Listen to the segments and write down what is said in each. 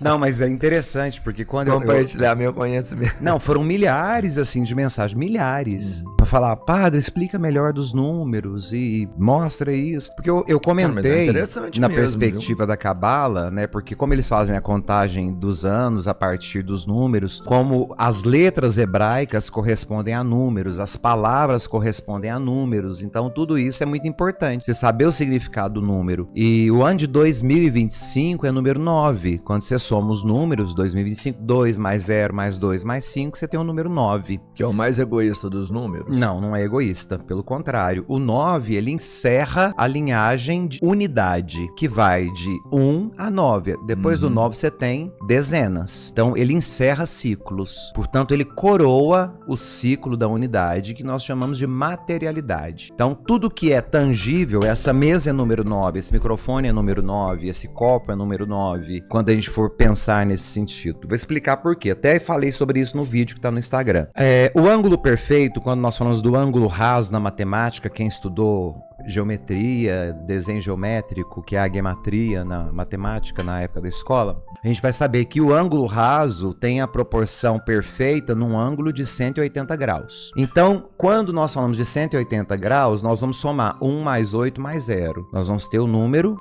Não, mas é interessante, porque quando compartilhar meu conhecimento. Não, foram milhares, assim, de mensagens, milhares, pra falar, padre, explica melhor dos números e mostra isso. Porque eu comentei na mesmo, perspectiva da Cabala, né, porque como eles fazem a contagem dos anos a partir dos números, como as letras hebraicas correspondem a números, as palavras correspondem a números, então tudo isso é muito importante, você saber o significado do número. E o ano de 2025 é número 9, quando você soma os números, 2025, 2 mais 0 mais 2 mais 5, você tem o número 9. Que é o mais egoísta dos números? Não é egoísta, pelo contrário. O 9, ele encerra a linhagem de unidade, que vai de 1 a 9. Depois do 9 você tem dezenas. Então ele encerra ciclos. Portanto, ele coroa o ciclo da unidade, que nós chamamos de materialidade. Então, tudo que é tangível, essa mesa é número 9, esse microfone é número 9, esse copo é número 9, quando a gente for pensar nesse sentido. Vou explicar por quê. Até falei sobre isso no vídeo que está no Instagram. O ângulo perfeito, quando nós falamos do ângulo raso na matemática, quem estudou geometria, desenho geométrico, que é a gematria na matemática na época da escola, a gente vai saber que o ângulo raso tem a proporção perfeita num ângulo de 180 graus. Então, quando nós falamos de 180 graus, nós vamos somar 1 mais 8 mais 0. Nós vamos ter o número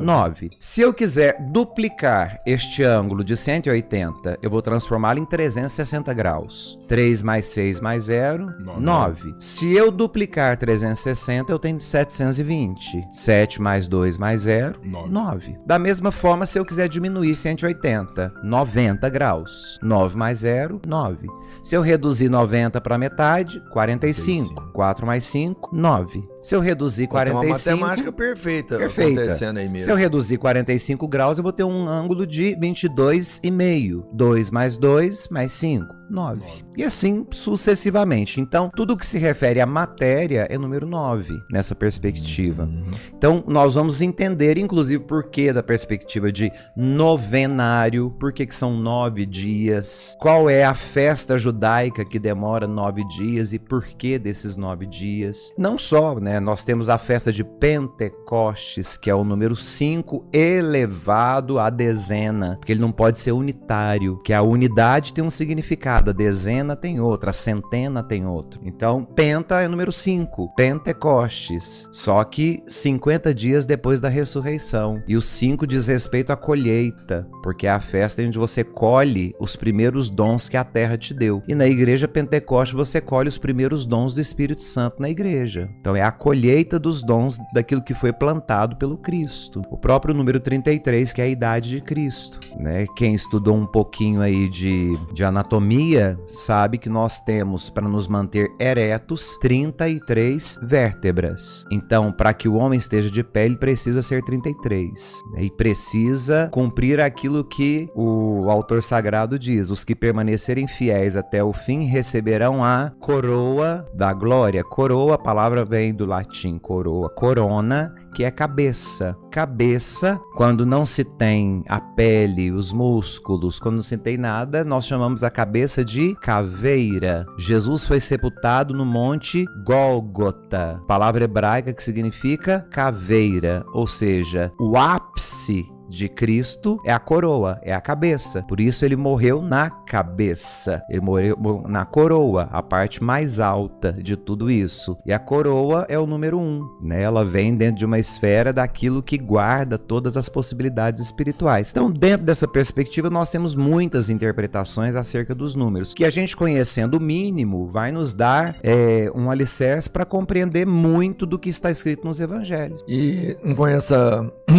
9. Se eu quiser duplicar este ângulo de 180, eu vou transformá-lo em 360 graus. 3 mais 6 mais 0, 9. Se eu duplicar 360, eu tenho 720. 7 mais 2 mais 0, 9. Da mesma forma, se eu quiser diminuir 180, 90 graus. 9 mais 0, 9. Se eu reduzir 90 para metade, 45. 4 mais 5, 9. Se eu reduzir 45... Tem uma matemática perfeita acontecendo aí mesmo. Se eu reduzir 45 graus, eu vou ter um ângulo de 22,5. 2 mais 2 mais 5, 9. E assim sucessivamente. Então, tudo que se refere à matéria é número 9, nessa perspectiva. Então, nós vamos entender, inclusive, por que da perspectiva de novenário, por que são 9 dias, qual é a festa judaica que demora 9 dias e por que desses 9 dias. Não só, né? Nós temos a festa de Pentecostes, que é o número 5 elevado à dezena, porque ele não pode ser unitário, que a unidade tem um significado, a dezena tem outro, a centena tem outro. Então, penta é o número 5, Pentecostes, só que 50 dias depois da ressurreição. E o 5 diz respeito à colheita, porque é a festa onde você colhe os primeiros dons que a terra te deu. E na igreja Pentecoste você colhe os primeiros dons do Espírito Santo na igreja. Então é a colheita dos dons daquilo que foi plantado pelo Cristo. O próprio número 33, que é a idade de Cristo, né? Quem estudou um pouquinho aí de anatomia sabe que nós temos, para nos manter eretos, 33 vértebras. Então, para que o homem esteja de pé, ele precisa ser 33. E precisa cumprir aquilo que o autor sagrado diz: os que permanecerem fiéis até o fim receberão a coroa da glória. Coroa, a palavra vem do latim coroa, corona, que é cabeça. Cabeça, quando não se tem a pele, os músculos, quando não se tem nada, nós chamamos a cabeça de caveira. Jesus foi sepultado no monte Gólgota, palavra hebraica que significa caveira, ou seja, o ápice de Cristo é a coroa, é a cabeça. Por isso ele morreu na cabeça. Ele morreu na coroa, a parte mais alta de tudo isso. E a coroa é o número 1, né? Ela vem dentro de uma esfera daquilo que guarda todas as possibilidades espirituais. Então, dentro dessa perspectiva, nós temos muitas interpretações acerca dos números, que a gente conhecendo o mínimo vai nos dar um alicerce para compreender muito do que está escrito nos evangelhos. E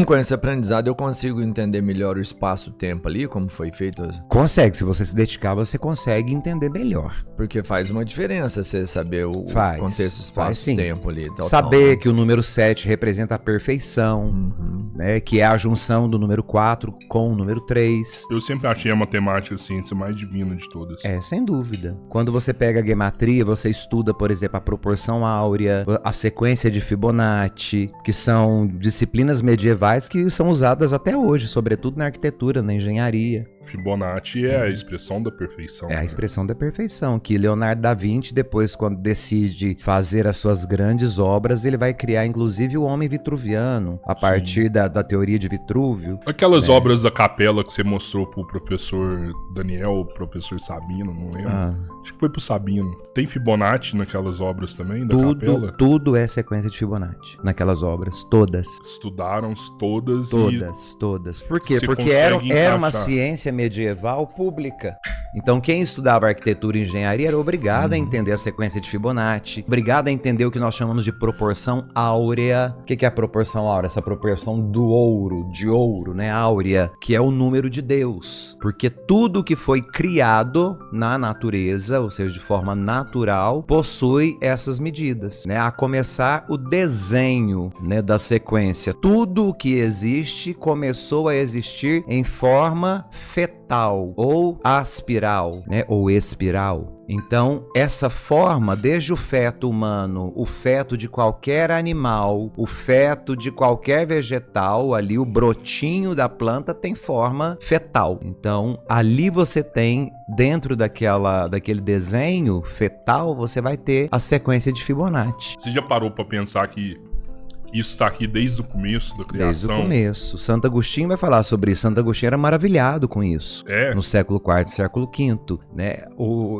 com esse aprendizado eu consigo entender melhor o espaço-tempo ali, como foi feito? Consegue, se você se dedicar, você consegue entender melhor. Porque faz uma diferença você saber o contexto espaço-tempo ali. Saber que o número 7 representa a perfeição, né, que é a junção do número 4 com o número 3. Eu sempre achei a matemática a ciência mais divina de todas. Sem dúvida. Quando você pega a gematria, você estuda, por exemplo, a proporção áurea, a sequência de Fibonacci, que são disciplinas medievais que são usadas até hoje, sobretudo na arquitetura, na engenharia. Fibonacci é a expressão da perfeição. É a né? expressão da perfeição, que Leonardo da Vinci, depois, quando decide fazer as suas grandes obras, ele vai criar, inclusive, o homem vitruviano, a partir da teoria de Vitrúvio. Aquelas obras da capela que você mostrou pro professor Daniel, professor Sabino, não lembro. Acho que foi pro Sabino. Tem Fibonacci naquelas obras também, da capela? Tudo é sequência de Fibonacci, naquelas obras, todas. Estudaram todas Todas. Por quê? Você Porque era uma encaixar. ciência medieval pública. Então, quem estudava arquitetura e engenharia era obrigado a entender a sequência de Fibonacci, obrigado a entender o que nós chamamos de proporção áurea. O que é a proporção áurea? Essa proporção do ouro, de ouro, né? Áurea, que é o número de Deus. Porque tudo que foi criado na natureza, ou seja, de forma natural, possui essas medidas, né? A começar o desenho, né, da sequência. Tudo o que existe começou a existir em forma fetal ou aspiral, né, ou espiral. Então, essa forma, desde o feto humano, o feto de qualquer animal, o feto de qualquer vegetal, ali o brotinho da planta tem forma fetal. Então, ali você tem, dentro daquele desenho fetal, você vai ter a sequência de Fibonacci. Você já parou pra pensar que isso tá aqui desde o começo da criação? Desde o começo. Santo Agostinho vai falar sobre isso. Santo Agostinho era maravilhado com isso. No século IV e século V, né?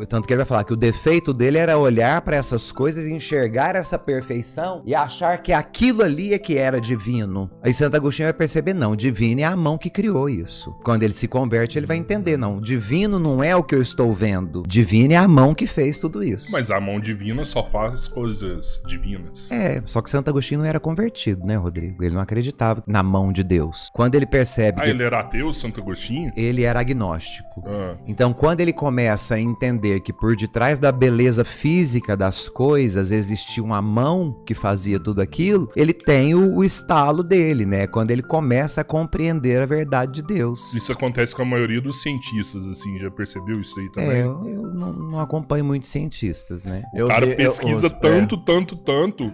Tanto que ele vai falar que o defeito dele era olhar para essas coisas e enxergar essa perfeição e achar que aquilo ali é que era divino. Aí Santo Agostinho vai perceber, não, divino é a mão que criou isso. Quando ele se converte, ele vai entender, não, divino não é o que eu estou vendo. Divino é a mão que fez tudo isso. Mas a mão divina só faz coisas divinas. Só que Santo Agostinho não era convertido, né, Rodrigo? Ele não acreditava na mão de Deus. Quando ele percebe que ele era ateu, Santo Agostinho? Ele era agnóstico. Então, quando ele começa a entender que por detrás da beleza física das coisas existia uma mão que fazia tudo aquilo, ele tem o estalo dele, né? Quando ele começa a compreender a verdade de Deus. Isso acontece com a maioria dos cientistas, assim, já percebeu isso aí também? Eu não acompanho muitos cientistas, né? O cara pesquisa tanto,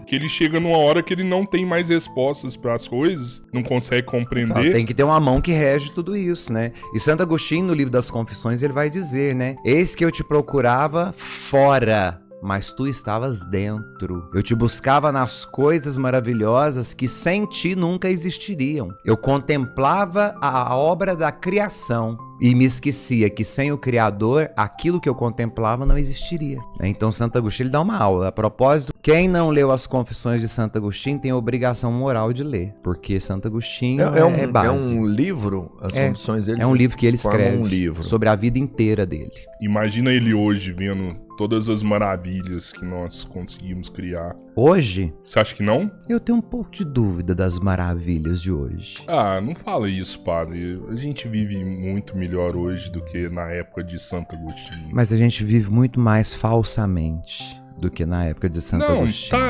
que ele chega numa hora que ele não tem mais respostas para as coisas, não consegue compreender. Tem que ter uma mão que rege tudo isso, né? E Santo Agostinho, no livro das Confissões, ele vai dizer, né? Eis que eu te procurava fora, mas tu estavas dentro. Eu te buscava nas coisas maravilhosas que sem ti nunca existiriam. Eu contemplava a obra da criação e me esquecia que sem o Criador, aquilo que eu contemplava não existiria. Então Santo Agostinho ele dá uma aula. A propósito, quem não leu as Confissões de Santo Agostinho tem a obrigação moral de ler, porque Santo Agostinho é base. É um livro? As Confissões dele? É um livro que ele escreve um livro sobre a vida inteira dele. Imagina ele hoje vendo todas as maravilhas que nós conseguimos criar. Hoje? Você acha que não? Eu tenho um pouco de dúvida das maravilhas de hoje. Não fala isso, padre. A gente vive muito melhor hoje do que na época de Santo Agostinho. Mas a gente vive muito mais falsamente do que na época de Santo Agostinho.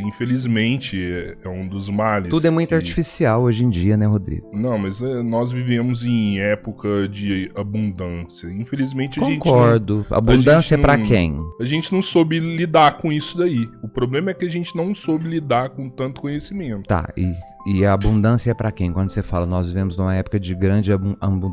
Infelizmente é um dos males. Tudo é muito artificial hoje em dia, né, Rodrigo? Não, mas nós vivemos em época de abundância. Infelizmente a gente Concordo. Abundância pra quem? A gente não soube lidar com isso daí. O problema é que a gente não soube lidar com tanto conhecimento. Tá, e a abundância é pra quem? Quando você fala, nós vivemos numa época de grande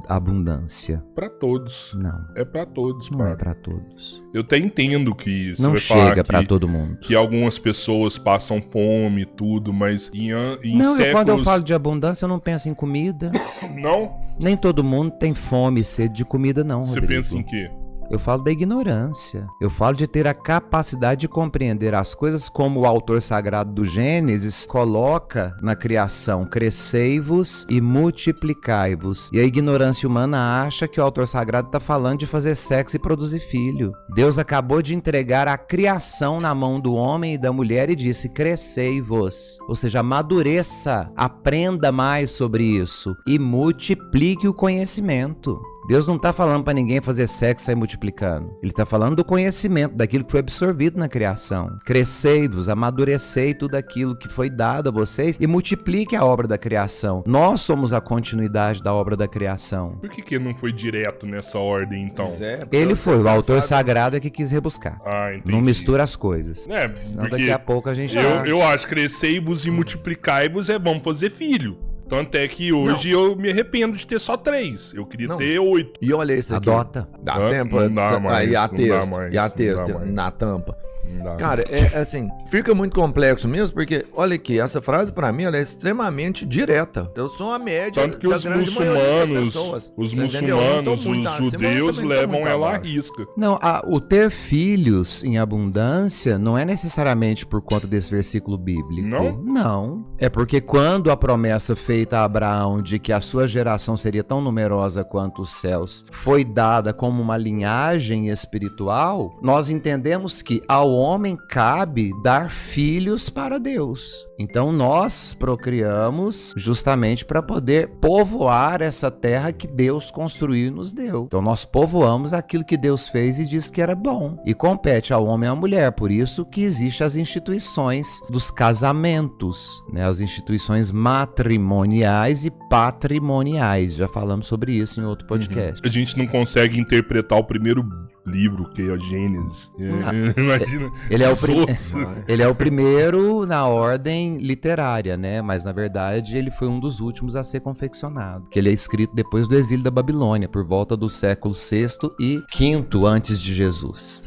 abundância. Pra todos. Não. É pra todos, Não padre. é pra todos. Eu até entendo que você não vai chega falar pra todo mundo. que algumas pessoas passam fome e tudo, mas em séculos... Quando eu falo de abundância, eu não penso em comida. Não? Nem todo mundo tem fome e sede de comida, não, Você Rodrigo. pensa em quê? Eu falo da ignorância. Eu falo de ter a capacidade de compreender as coisas como o autor sagrado do Gênesis coloca na criação: crescei-vos e multiplicai-vos. E a ignorância humana acha que o autor sagrado está falando de fazer sexo e produzir filho. Deus acabou de entregar a criação na mão do homem e da mulher e disse: crescei-vos. Ou seja, amadureça, aprenda mais sobre isso e multiplique o conhecimento. Deus não está falando para ninguém fazer sexo e sair multiplicando. Ele está falando do conhecimento, daquilo que foi absorvido na criação. Crescei-vos, amadurecei tudo aquilo que foi dado a vocês e multiplique a obra da criação. Nós somos a continuidade da obra da criação. Por que não foi direto nessa ordem, então? Ele foi, o autor sagrado é que quis rebuscar. Entendi. Não mistura as coisas. Porque daqui a pouco a gente... Eu acho que crescei-vos e multiplicai-vos vamos fazer filho. Tanto é que hoje eu me arrependo de ter só 3. Eu queria ter 8. E olha isso aqui. Adota. Dá Hã? tempo? Não dá mais, Aí a não texto. dá mais, E a não texto dá mais. na tampa. Não dá. Cara, é assim, fica muito complexo mesmo, porque, olha aqui, essa frase pra mim, ela é extremamente direta. Eu sou a média Tanto que da os grande maioria das muçulmanos, pessoas. os Você entendeu? Eu não tô muçulmanos, muito os acima, mas judeus também não tô levam muito ela à abaixo. risca. Não, o ter filhos em abundância não é necessariamente por conta desse versículo bíblico. Não? Não. É porque quando a promessa feita a Abraão de que a sua geração seria tão numerosa quanto os céus foi dada como uma linhagem espiritual, nós entendemos que ao homem cabe dar filhos para Deus. Então nós procriamos justamente para poder povoar essa terra que Deus construiu e nos deu. Então nós povoamos aquilo que Deus fez e disse que era bom. E compete ao homem e à mulher. Por isso que existem as instituições dos casamentos, né? As instituições matrimoniais e patrimoniais. Já falamos sobre isso em outro podcast. A gente não consegue interpretar o primeiro livro, que é a Gênesis. Imagina. Ele é, outros. ele é o primeiro na ordem literária, né? Mas na verdade ele foi um dos últimos a ser confeccionado. Que ele é escrito depois do exílio da Babilônia, por volta do século VI e V antes de Jesus.